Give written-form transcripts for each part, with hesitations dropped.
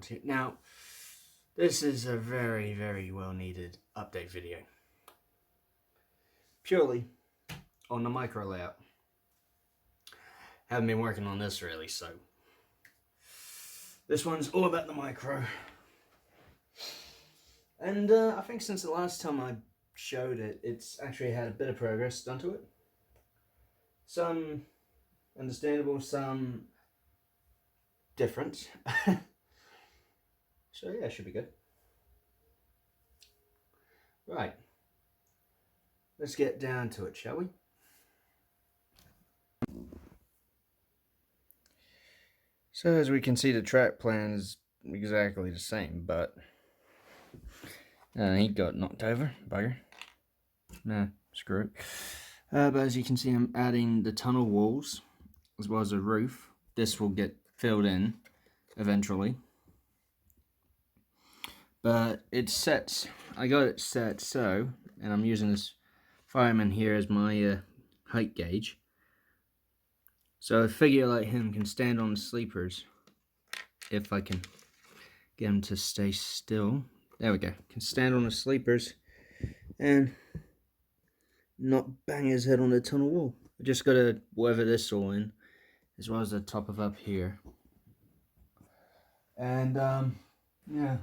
around here. Now, this is a very, very well needed update video. Purely on the micro layout. Haven't been working on this really, so this one's all about the micro. And I think since the last time I showed it, it's actually had a bit of progress done to it. Some understandable, some different. So yeah, it should be good. Right. Let's get down to it, shall we? So as we can see, the track plan is exactly the same, but he got knocked over, bugger. Nah, screw it. But as you can see, I'm adding the tunnel walls as well as the roof. This will get filled in eventually. But it's set, I got it set so, and I'm using this fireman here as my height gauge. So a figure like him can stand on the sleepers, if I can get him to stay still. There we go, can stand on the sleepers and not bang his head on the tunnel wall. I just gotta weather this all in, as well as the top of up here. And yeah,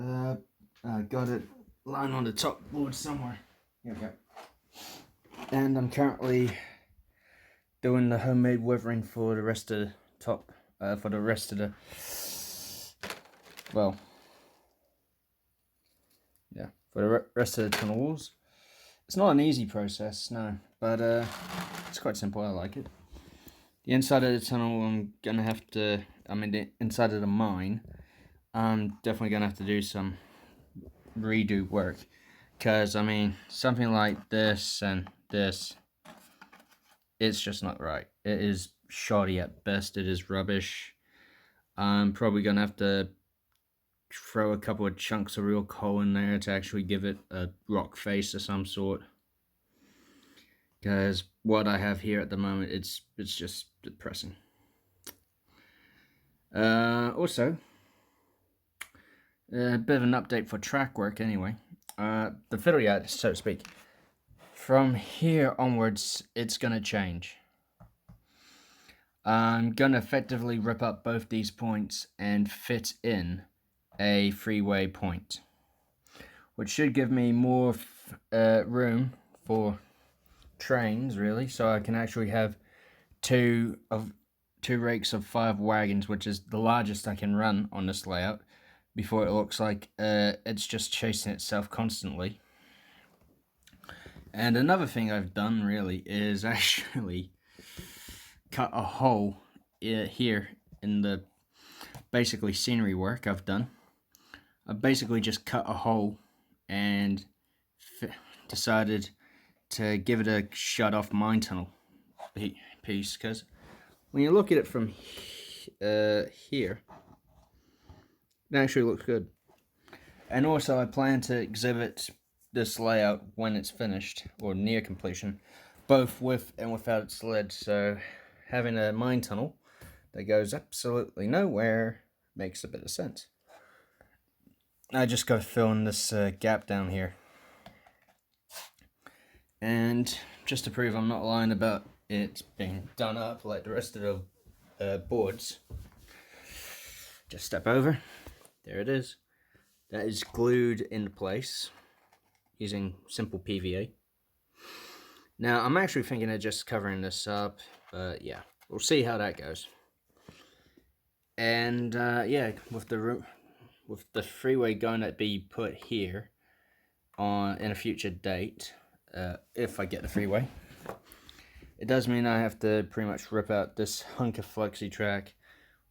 I got it lying on the top board somewhere. Here we go. And I'm currently doing the homemade weathering for the rest of the top, for the rest of the, well, yeah, for the rest of the tunnel walls. It's not an easy process, no, but it's quite simple. I like it. The inside of the tunnel, I'm gonna have to, I mean the inside of the mine, I'm definitely gonna have to do some redo work, because I mean something like this and this, it's just not right. It is shoddy at best. It is rubbish. I'm probably gonna have to throw a couple of chunks of real coal in there to actually give it a rock face of some sort, because what I have here at the moment, it's just depressing. Also, a bit of an update for track work anyway. The fiddle yard, so to speak. From here onwards, it's gonna change. I'm gonna effectively rip up both these points and fit in a freeway point, which should give me more room for trains, really, so I can actually have two rakes of 5 wagons, which is the largest I can run on this layout, before it looks like it's just chasing itself constantly. And another thing I've done really is actually cut a hole here in the basically scenery work I've done. I basically just cut a hole and decided to give it a shut off mine tunnel piece, because when you look at it from here, it actually looks good. And also I plan to exhibit this layout when it's finished, or near completion, both with and without its lid. So having a mine tunnel that goes absolutely nowhere makes a bit of sense. I just got to fill in this gap down here. And just to prove I'm not lying about it being done up like the rest of the boards, just step over. There it is. That is glued into place using simple PVA. Now I'm actually thinking of just covering this up, but yeah, we'll see how that goes. And yeah, with the freeway going to be put here in a future date, if I get the freeway, it does mean I have to pretty much rip out this hunk of flexi track,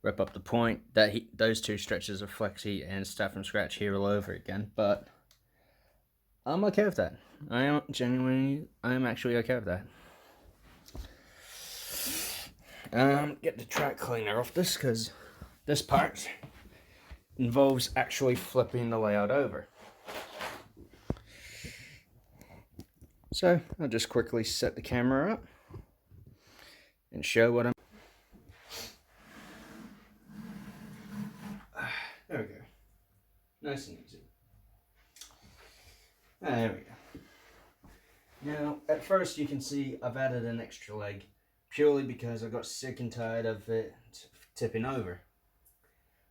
rip up the point, those 2 stretches of flexi, and start from scratch here all over again. But I'm okay with that. I am actually okay with that. Get the track cleaner off this, because this part involves actually flipping the layout over. So I'll just quickly set the camera up and show what I'm. Nice and easy. There we go. Now, at first you can see I've added an extra leg purely because I got sick and tired of it tipping over,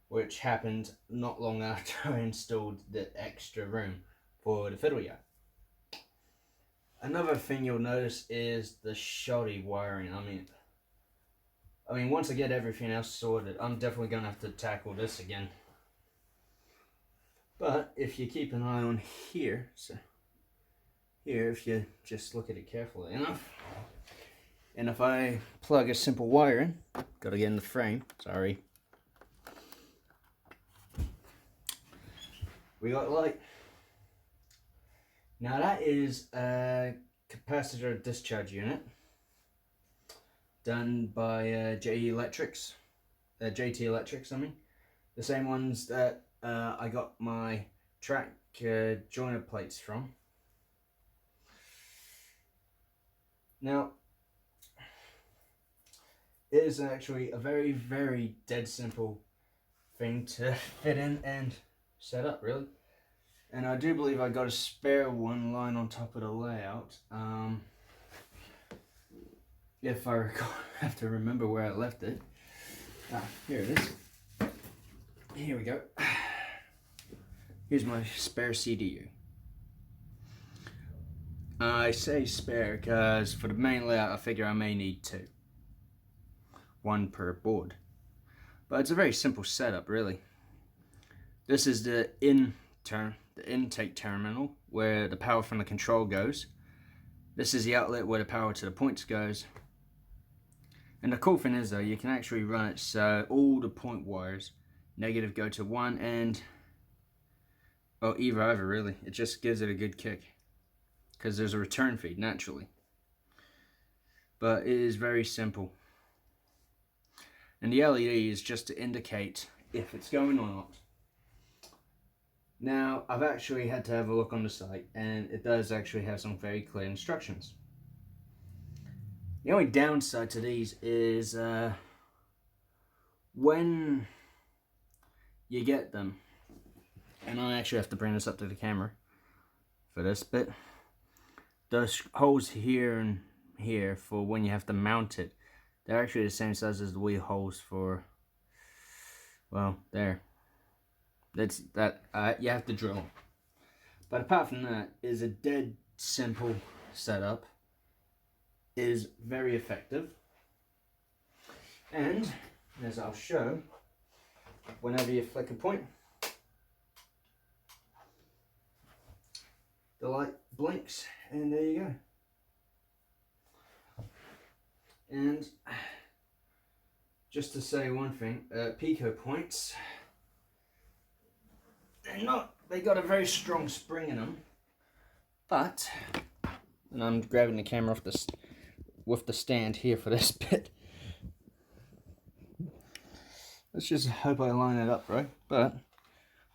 which happened not long after I installed the extra room for the fiddle yacht. Another thing you'll notice is the shoddy wiring. I mean, once I get everything else sorted, I'm definitely going to have to tackle this again. But if you keep an eye on here, so here, if you just look at it carefully enough, and if I plug a simple wire in, gotta get in the frame, sorry. We got light. Now that is a capacitor discharge unit done by JT Electrics, I mean. The same ones that I got my track joiner plates from. Now, it is actually a very, very dead simple thing to fit in and set up, really. And I do believe I got a spare one lying on top of the layout. If I recall, I have to remember where I left it. Here it is. Here we go. Here's my spare CDU. I say spare because for the main layout I figure I may need two. One per board. But it's a very simple setup, really. This is the intake terminal where the power from the control goes. This is the outlet where the power to the points goes. And the cool thing is though, you can actually run it so all the point wires negative go to one end, or either really. It just gives it a good kick because there's a return feed naturally. But it is very simple. And the LED is just to indicate if it's going or not. Now, I've actually had to have a look on the site, and it does actually have some very clear instructions. The only downside to these is when you get them, and I actually have to bring this up to the camera for this bit, the holes here and here for when you have to mount it, they're actually the same size as the wheel holes for, well, there. That's that you have to drill. But apart from that, is a dead simple setup. Is very effective. And as I'll show, whenever you flick a point, the light blinks, and there you go. And just to say one thing, Pico points, they got a very strong spring in them, but, and I'm grabbing the camera off with the stand here for this bit. Let's just hope I line it up right, but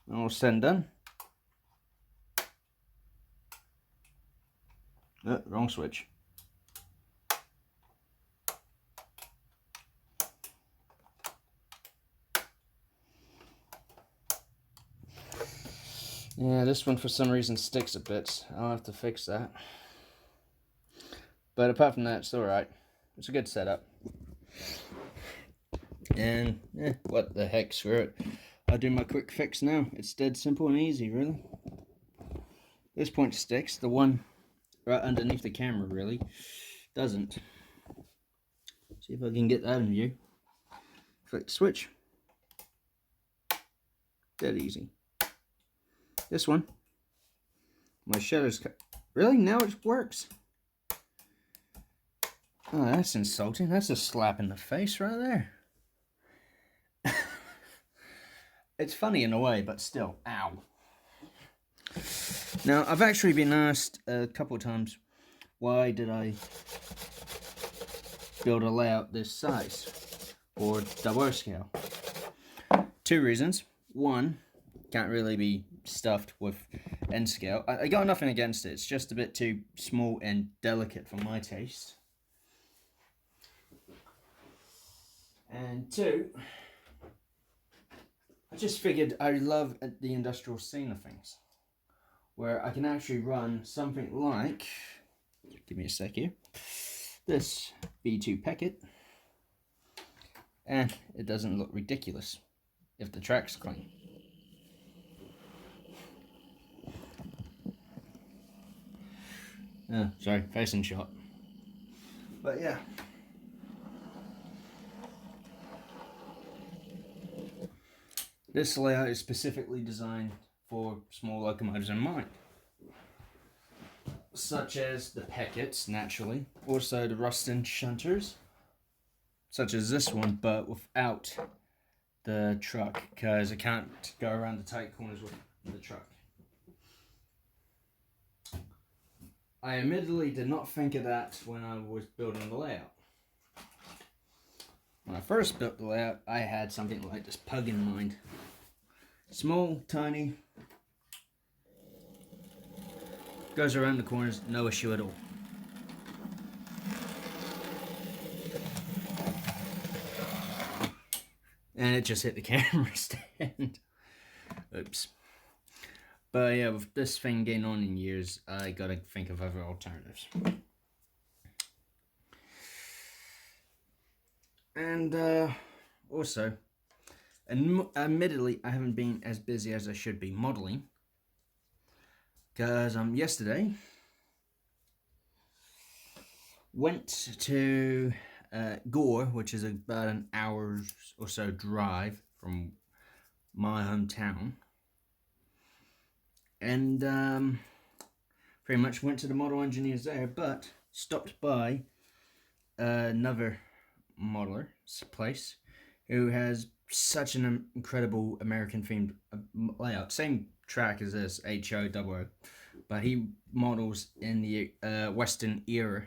when all said and done, wrong switch. Yeah, this one for some reason sticks a bit. I'll have to fix that. But apart from that, it's alright. It's a good setup. And, what the heck, screw it. I'll do my quick fix now. It's dead simple and easy, really. This point sticks. The one right underneath the camera, really, doesn't. See if I can get that in view. Flick the switch. Dead easy. This one, my shutter's cut. Really? Now it works. Oh, that's insulting. That's a slap in the face right there. It's funny in a way, but still, ow. Now, I've actually been asked a couple of times, why did I build a layout this size, or double scale? Two reasons. One, can't really be stuffed with N scale. I got nothing against it. It's just a bit too small and delicate for my taste. And two, I just figured I love the industrial scene of things, where I can actually run something like, give me a sec here, this V2 Packet, and it doesn't look ridiculous if the track's clean. Sorry, facing shot. But yeah. This layout is specifically designed for small locomotives in mind, such as the Packets, naturally, also the Ruston Shunters, such as this one, but without the truck, because I can't go around the tight corners with the truck. I admittedly did not think of that when I was building the layout. When I first built the layout, I had something like this pug in mind. Small, tiny, goes around the corners, no issue at all. And it just hit the camera stand. Oops. But yeah, with this thing getting on in years, I gotta think of other alternatives. And also, admittedly, I haven't been as busy as I should be modeling, because yesterday went to Gore, which is about an hour or so drive from my hometown, and pretty much went to the model engineers there, but stopped by another modeler's place who has such an incredible American themed layout. Same track as this, HO, but he models in the Western era,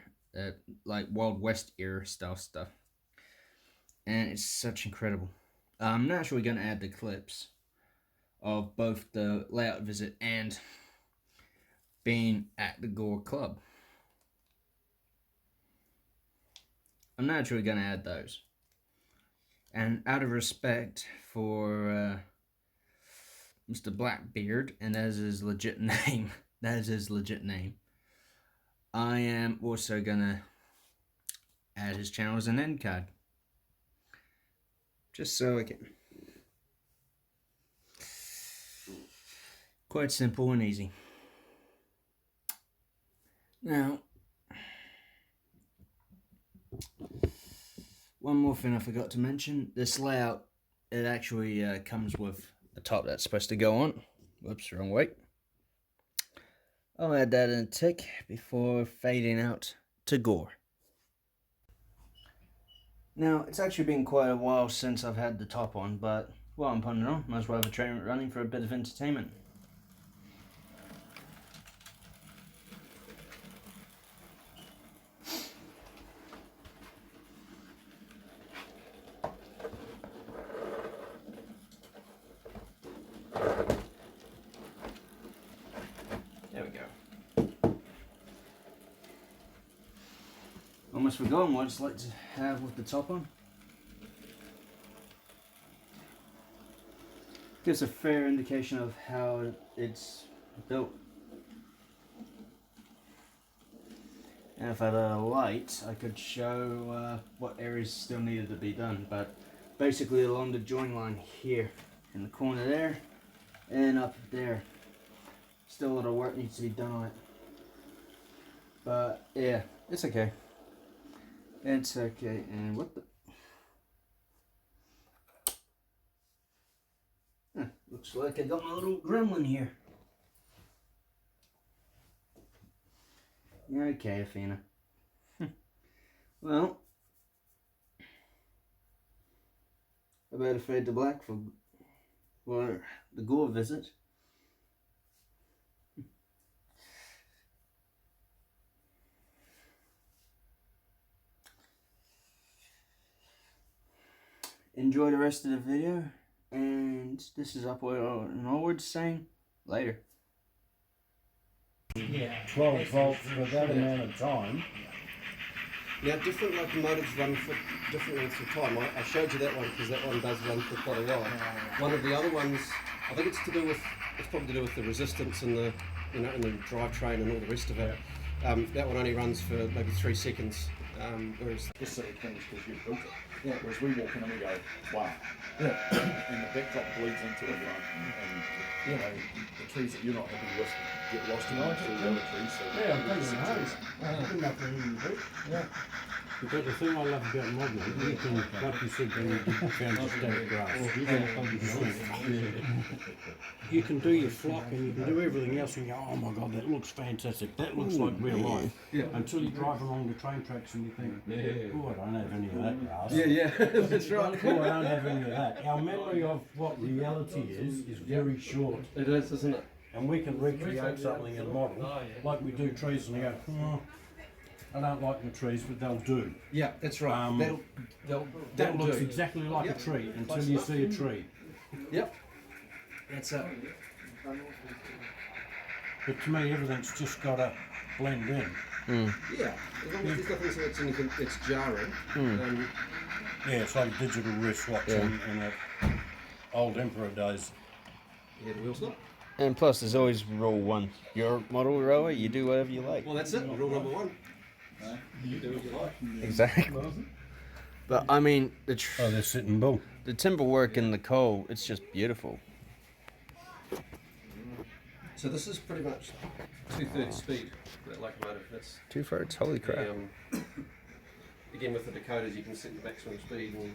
like Wild West era style stuff. And it's such incredible. I'm naturally going to add the clips of both the layout visit and being at the Gore Club. I'm naturally going to add those. And out of respect for Mr. Blackbeard, and that is his legit name, I am also going to add his channel as an end card. Just so I can. Quite simple and easy. Now, one more thing I forgot to mention. This layout, it actually comes with a top that's supposed to go on. Whoops, wrong way. I'll add that in a tick before fading out to Gore. Now, it's actually been quite a while since I've had the top on, but while I'm putting it on, might as well have a train running for a bit of entertainment. There we go. Almost forgotten what it's like to have with the top on. Gives a fair indication of how it's built. And if I had a light, I could show what areas still needed to be done. But basically along the join line here, in the corner there, and up there. Still a lot of work needs to be done on it. But yeah, it's okay. It's okay. And what the... looks like I got my little gremlin here. You're okay, Athena. Well, I better fade to black for the Gore visit. Enjoy the rest of the video, and this is Upward and Onward saying later. Yeah. 12 volts for that amount of time. Now, different locomotives run for different lengths of time. I showed you that one because that one does run for quite a while. One of the other ones, I think it's probably to do with the resistance and the, and the drivetrain and all the rest of it. That one only runs for maybe 3 seconds, whereas This sort of thing is because you've built it. Yeah. Whereas we walk in and we go, wow. Yeah. And the backdrop bleeds into it, and you know, the trees that you're not happy with get lost in the other trees. So Yeah, I'm taking the hose. Good enough for him to do. Yeah. But the thing I love about modelling, you can, like you said when you did found your static grass, you can do your flock and you can do everything else and you go, oh my god, that looks fantastic, that looks like real life. Yeah. Until you drive along the train tracks and you think, oh, I don't have any of that grass. yeah, that's right. Oh, I don't have any of that. Our memory of what reality is very short. It is, isn't it? And we can recreate something in a model, like we do trees and you go, oh, I don't like the trees, but they'll do. Yeah, that's right. That looks exactly like a tree until you see a tree. Yep. That's it. But to me, everything's just got to blend in. Yeah, as long as there's nothing that's jarring. Yeah, it's like digital wristwatch in the old emperor days. Yeah, the wheel's not. And plus, there's always rule 1. Your model rower, you do whatever you like. Well, that's it. Rule number 1. You do what you like. Exactly. But I mean, They're sitting bull. the timber work in the coal, it's just beautiful. So this is pretty much 2/3 speed, that locomotive. That's 2/3, holy crap. again with the Dakotas you can set the maximum speed and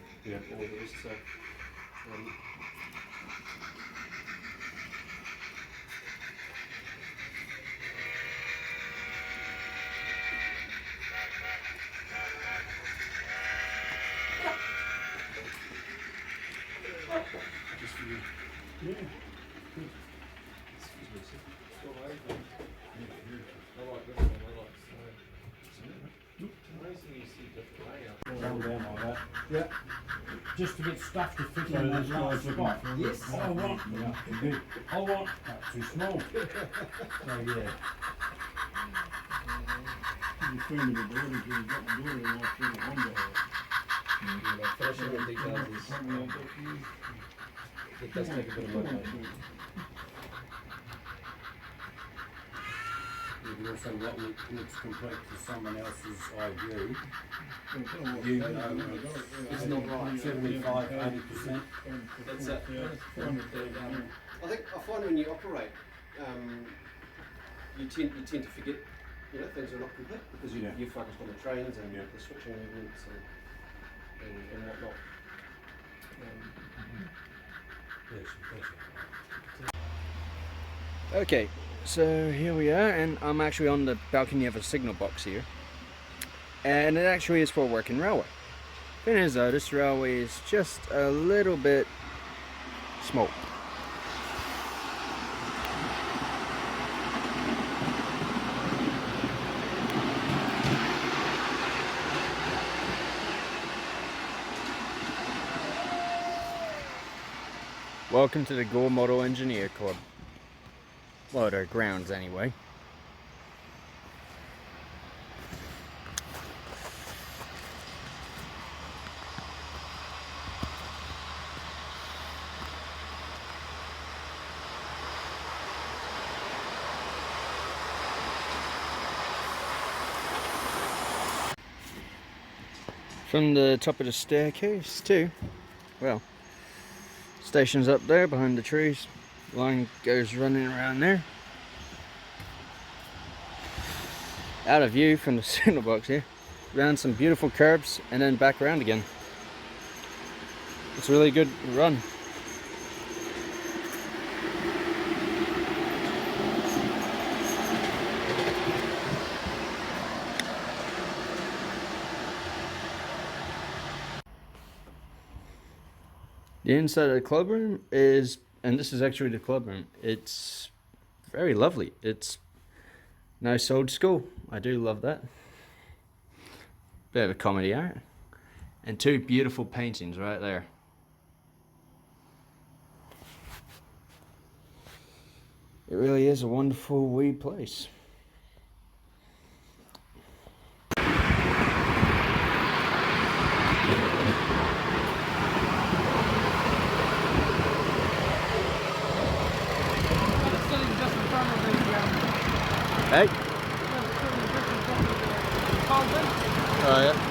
all the rest. So just for you. Yeah. Roll down like that. Yeah. Just to get stuff to fit in that large spot. Yes. I want, big. I want, that's too small. So yeah. You frame the door until you got the door and walk through the window. Finishing the details is, it does take a bit of motivation. You can also what looks complete to someone else's idea. You know, It's not right. 75, 80%. That's it. I think I find when you operate, you tend to forget, things are not complete because you're focused on the trains and the switching movements and whatnot. Okay, so here we are, and I'm actually on the balcony of a signal box here. And it actually is for a working railway. Thing is though, this railway is just a little bit small. Welcome to the Gore Model Engineer Club. Well, their grounds anyway. From the top of the staircase too, well, station's up there behind the trees. Line goes running around there. Out of view from the signal box here. Around some beautiful curves and then back around again. It's a really good run. The inside of the club room is, and this is actually the club room, it's very lovely. It's nice old school. I do love that. Bit of a comedy art. And two beautiful paintings right there. It really is a wonderful wee place. Hey? Oh, yeah.